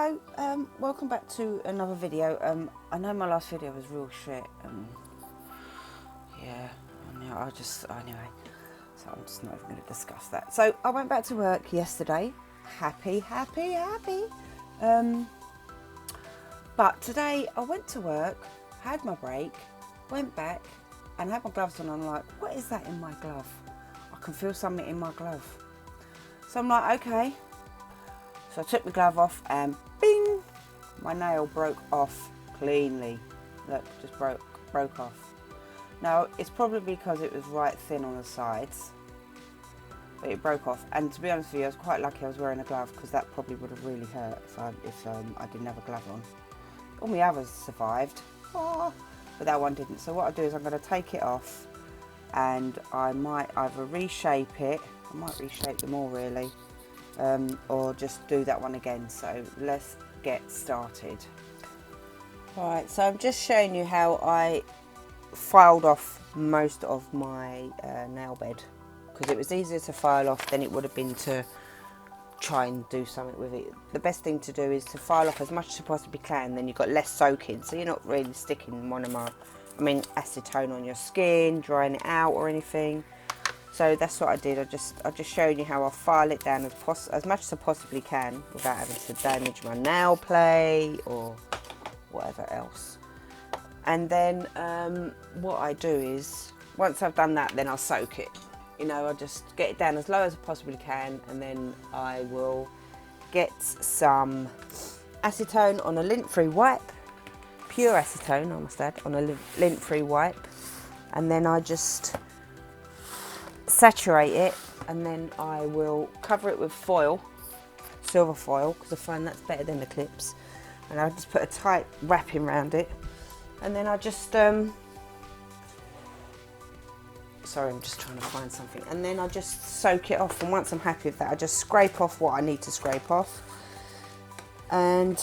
Hello, welcome back to another video. I know my last video was real shit. Yeah, anyway, so I'm just not even going to discuss that. So I went back to work yesterday, happy. But today I went to work, had my break, went back and had my gloves on. I'm like, what is that in my glove? I can feel something in my glove. So I'm like, okay. So I took my glove off and bing, my nail broke off cleanly. Look, just broke off. Now, it's probably because it was right thin on the sides, but it broke off. And to be honest with you, I was quite lucky I was wearing a glove, because that probably would have really hurt if I didn't have a glove on. All my others survived, but that one didn't. So what I'll do is I'm going to take it off, and I might either reshape it, I might reshape them all really, or just do that one again. So let's get started. Alright, so I'm just showing you how I filed off most of my nail bed, because it was easier to file off than it would have been to try and do something with it. The best thing to do is to file off as much as you possibly can, then you've got less soaking, so you're not really sticking acetone on your skin, drying it out or anything. So that's what I did. I just showed you how I file it down as much as I possibly can without having to damage my nail plate or whatever else. And then what I do is, once I've done that, then I'll soak it. You know, I just get it down as low as I possibly can, and then I will get some acetone on a lint-free wipe, pure acetone I must add, on a lint-free wipe, and then I just saturate it, and then I will cover it with foil, silver foil, because I find that's better than the clips, and I just put a tight wrapping around it, and then I just sorry, I'm just trying to find something, and then I just soak it off, and once I'm happy with that, I just scrape off what I need to scrape off. And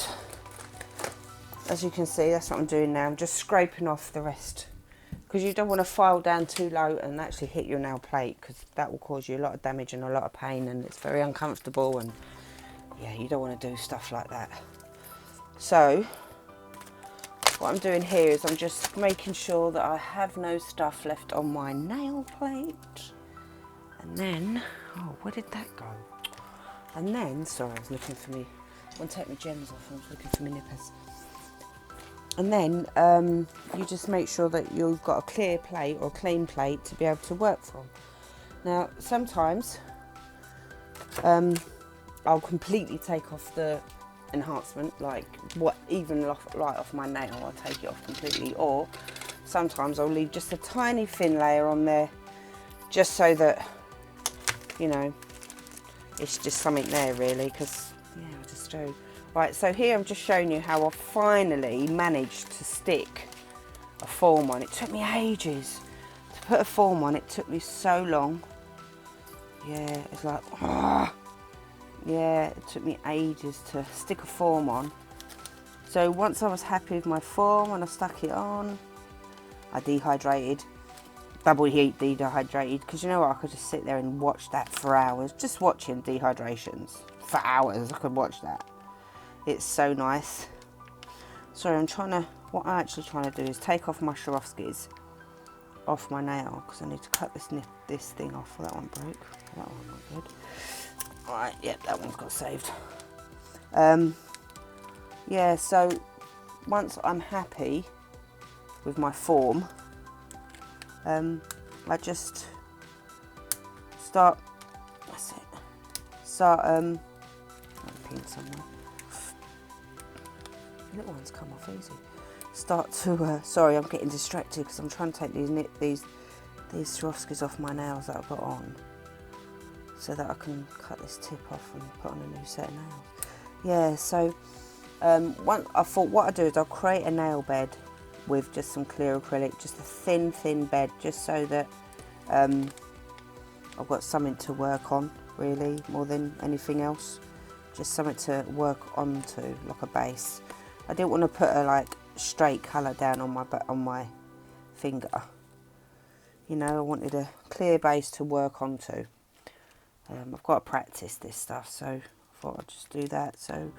as you can see, that's what I'm doing now. I'm just scraping off the rest, because you don't want to file down too low and actually hit your nail plate, because that will cause you a lot of damage and a lot of pain, and it's very uncomfortable, and yeah, you don't want to do stuff like that. So what I'm doing here is I'm just making sure that I have no stuff left on my nail plate. And then, oh, where did that go? And then, sorry, I was looking for me, I want to take my gems off, I was looking for my nippers. And then you just make sure that you've got a clear plate or a clean plate to be able to work from. Now, sometimes I'll completely take off the enhancement, like even right off my nail, I'll take it off completely, or sometimes I'll leave just a tiny thin layer on there, just so that, you know, it's just something there really, because yeah, I'll just show. Right, so here I'm just showing you how I finally managed to stick a form on. It took me ages to put a form on, it took me so long. Yeah, it's like, yeah, it took me ages to stick a form on. So once I was happy with my form and I stuck it on, I dehydrated, double heat dehydrated, because you know what, I could just sit there and watch that for hours, just watching dehydrations for hours. I could watch that. It's so nice. Sorry, what I'm actually trying to do is take off my Swarovskis off my nail, because I need to cut this thing off. That one broke. That one not good. Alright, yep, that one's got saved. Yeah, so once I'm happy with my form, I just start, that's it, I'll pin somewhere. The little ones come off easy. Start to, sorry, I'm getting distracted because I'm trying to take these Swarovskis off my nails that I've got on, so that I can cut this tip off and put on a new set of nails. Yeah, so I thought what I'd do is I'll create a nail bed with just some clear acrylic, just a thin bed, just so that I've got something to work on, really, more than anything else. Just something to work onto, like a base. I didn't want to put a straight colour down on my finger. You know, I wanted a clear base to work onto. I've got to practice this stuff, so I thought I'd just do that. So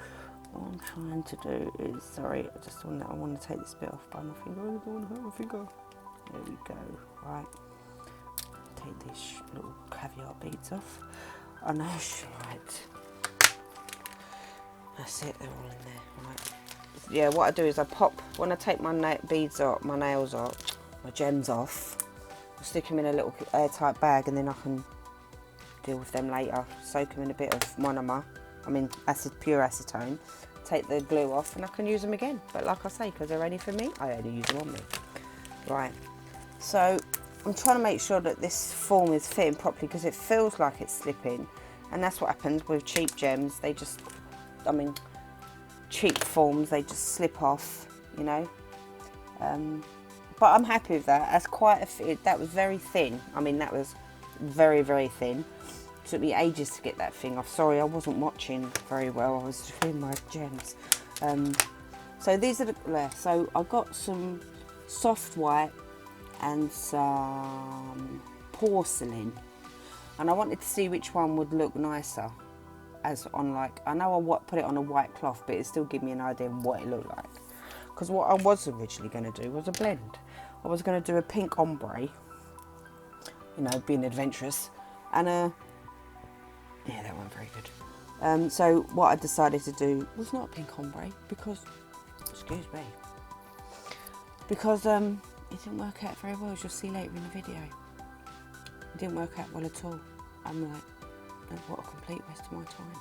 what I'm trying to do is, sorry, I want to take this bit off by my finger. I don't want to hurt my finger. There we go. Right. Take these little caviar beads off. I know, right. That's it, they're all in there. Right. Yeah, what I do is I pop, when I take my beads off, my nails off, my gems off, I stick them in a little airtight bag and then I can deal with them later. Soak them in a bit of monomer, pure acetone, take the glue off and I can use them again. But like I say, because they're only for me, I only use them on me. Right, so I'm trying to make sure that this form is fitting properly because it feels like it's slipping. And that's what happens with cheap gems. They just, cheap forms, they just slip off, you know. But I'm happy with that. That's quite a fit. That was very thin. That was very, very thin. It took me ages to get that thing off. Sorry, I wasn't watching very well. I was doing my gems. So these are so I got some soft white and some porcelain, and I wanted to see which one would look nicer. As on, like, I know I put it on a white cloth, but it still give me an idea of what it looked like. Because what I was originally going to do was a blend. I was going to do a pink ombre, you know, being adventurous, and yeah, that went very good. So what I decided to do was not a pink ombre because, excuse me, because it didn't work out very well, as you'll see later in the video. It didn't work out well at all. I'm like, what a complete waste of my time.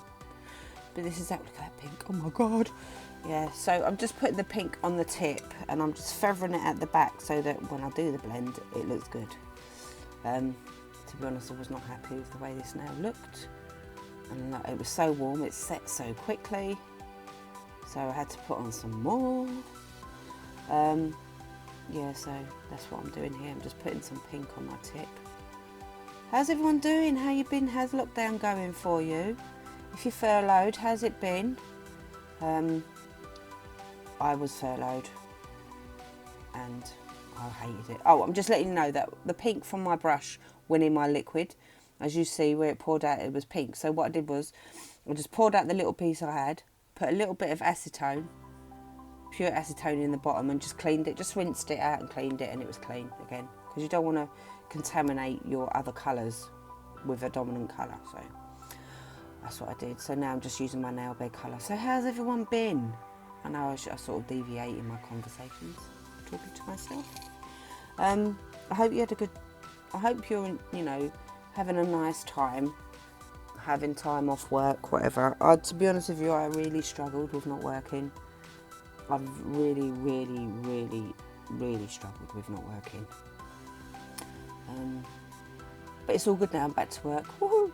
But this is exactly that pink. Oh my god. Yeah, so I'm just putting the pink on the tip and I'm just feathering it at the back so that when I do the blend it looks good. To be honest, I was not happy with the way this nail looked, and it was so warm, it set so quickly, so I had to put on some more. Yeah, so that's what I'm doing here. I'm just putting some pink on my tip. How's everyone doing? How you been? How's lockdown going for you? If you're furloughed, how's it been? I was furloughed and I hated it. Oh, I'm just letting you know that the pink from my brush went in my liquid. As you see, where it poured out, it was pink. So what I did was I just poured out the little piece I had, put a little bit of acetone, pure acetone in the bottom, and just cleaned it, just rinsed it out and cleaned it, and it was clean again. Because you don't want to contaminate your other colours with a dominant colour. So that's what I did. So now I'm just using my nail bed colour. So how's everyone been? I know I sort of deviate in my conversations, talking to myself. I hope you had a good, I hope you're, you know, having a nice time, having time off work, whatever. To be honest with you, I really struggled with not working. I've really, really, really, really struggled with not working. But it's all good now, I'm back to work. Woohoo!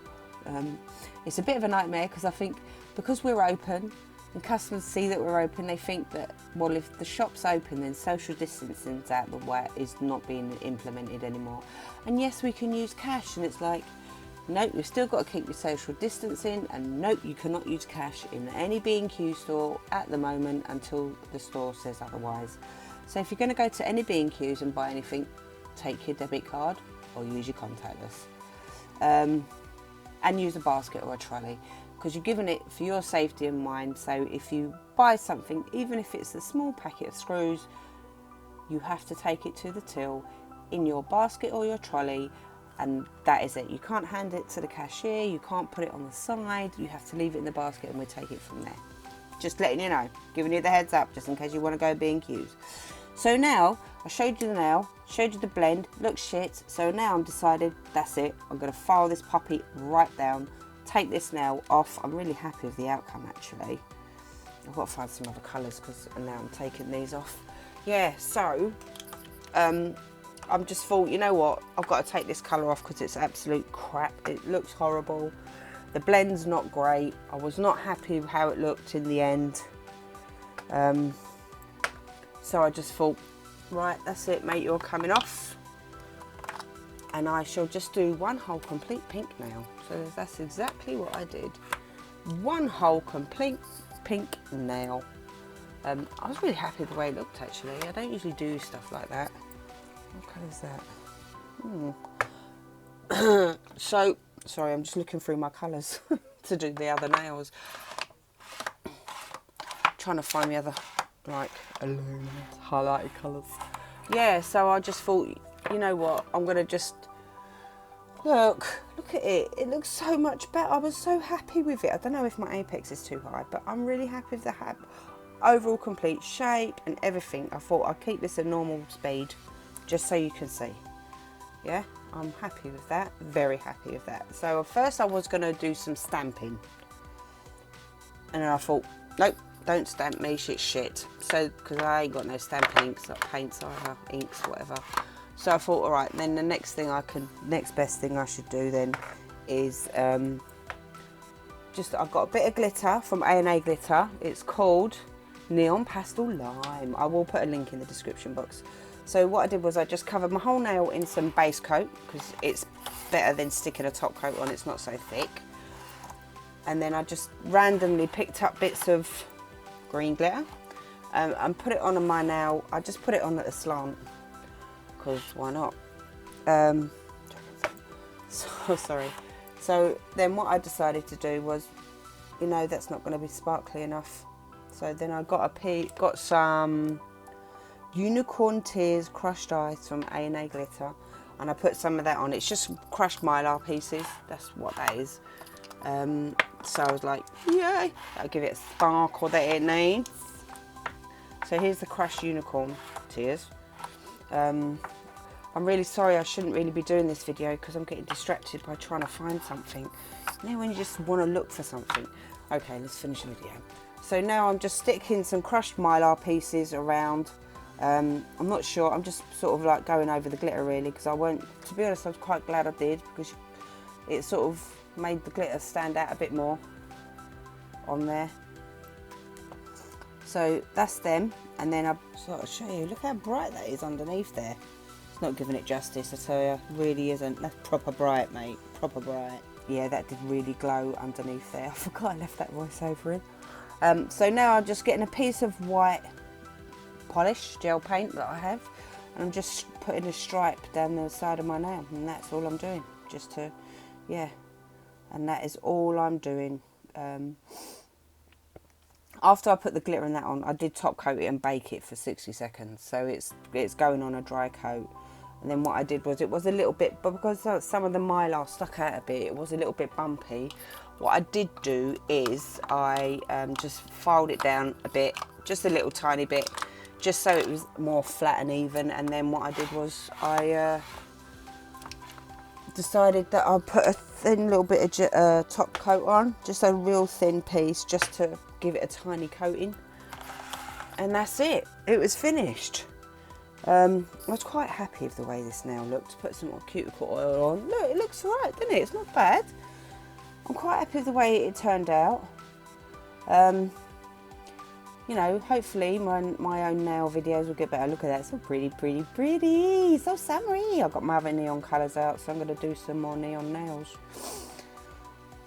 It's a bit of a nightmare because I think because we're open and customers see that we're open, they think that, well, if the shop's open then social distancing's out the way, is not being implemented anymore. And yes, we can use cash, and it's like, nope, you've still got to keep your social distancing, and nope, you cannot use cash in any B&Q store at the moment until the store says otherwise. So if you're going to go to any B&Qs and buy anything, take your debit card or use your contactless. And use a basket or a trolley, because you're giving it for your safety in mind. So if you buy something, even if it's a small packet of screws, you have to take it to the till in your basket or your trolley, and that is it. You can't hand it to the cashier, you can't put it on the side, you have to leave it in the basket and we'll take it from there. Just letting you know, giving you the heads up, just in case you want to go B&Qs. So now, I showed you the nail, showed you the blend, looks shit, so now I'm decided, that's it, I'm going to file this puppy right down, take this nail off. I'm really happy with the outcome actually. I've got to find some other colours because now I'm taking these off. Yeah, so, I'm just thought, you know what, I've got to take this colour off because it's absolute crap, it looks horrible. The blend's not great, I was not happy with how it looked in the end. So I just thought, right, that's it mate, you're coming off. And I shall just do one whole complete pink nail. So that's exactly what I did. One whole complete pink nail. I was really happy with the way it looked actually. I don't usually do stuff like that. What colour is that? So, sorry, I'm just looking through my colours to do the other nails. trying to find the other, like, highlighted colours. Yeah, so I just thought, you know what, I'm going to just, look at it. It looks so much better. I was so happy with it. I don't know if my apex is too high, but I'm really happy with the overall complete shape and everything. I thought I'd keep this at normal speed just so you can see. Yeah, I'm happy with that. Very happy with that. So first I was going to do some stamping. And then I thought, nope, don't stamp me, shit's shit. So, because I ain't got no stamping inks, like paints either, inks, whatever. So I thought, all right, then the next best thing I should do then is I've got a bit of glitter from A&A Glitter. It's called Neon Pastel Lime. I will put a link in the description box. So what I did was I just covered my whole nail in some base coat, because it's better than sticking a top coat on, it's not so thick. And then I just randomly picked up bits of green glitter and put it on my nail. I just put it on at a slant, because why not? So then what I decided to do was, you know, that's not going to be sparkly enough. So then I got some Unicorn Tears crushed ice from A&A Glitter, and I put some of that on. It's just crushed mylar pieces. That's what that is. So I was like, yay! I'll give it a sparkle that it needs. So here's the crushed Unicorn Tears. I'm really sorry, I shouldn't really be doing this video because I'm getting distracted by trying to find something. You know, when you just want to look for something. Okay, let's finish the video. So now I'm just sticking some crushed mylar pieces around. I'm not sure, I'm just sort of like going over the glitter really, because to be honest, I was quite glad I did, because it sort of made the glitter stand out a bit more on there. So that's them, and then I'll sort of show you, look how bright that is underneath there. It's not giving it justice, I tell you, really isn't. That's proper bright, mate, proper bright. Yeah, that did really glow underneath there. I forgot I left that voiceover in. So now I'm just getting a piece of white polish gel paint that I have, and I'm just putting a stripe down the side of my nail, and that's all I'm doing, just to, yeah, and that is all I'm doing. After I put the glitter and that on, I did top coat it and bake it for 60 seconds, so it's going on a dry coat. And then what I did was, it was a little bit, but because some of the mylar stuck out a bit, it was a little bit bumpy. What I did do is I just filed it down a bit, just a little tiny bit, just so it was more flat and even. And then what I did was I decided that I'll put a thin little bit of top coat on, just a real thin piece, just to give it a tiny coating. And that's it, it was finished. I was quite happy with the way this nail looked. Put some more cuticle oil on. Look, it looks right, doesn't it? It's not bad. I'm quite happy with the way it turned out. You know, hopefully my own nail videos will get better. Look at that, so pretty, pretty, pretty. So summery. I've got my other neon colours out, so I'm going to do some more neon nails.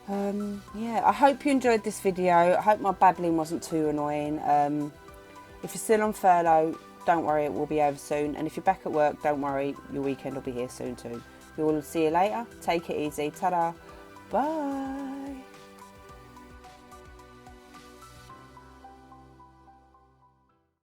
Yeah, I hope you enjoyed this video. I hope my babbling wasn't too annoying. If you're still on furlough, don't worry, it will be over soon. And if you're back at work, don't worry, your weekend will be here soon too. We will see you later. Take it easy. Ta-da. Bye.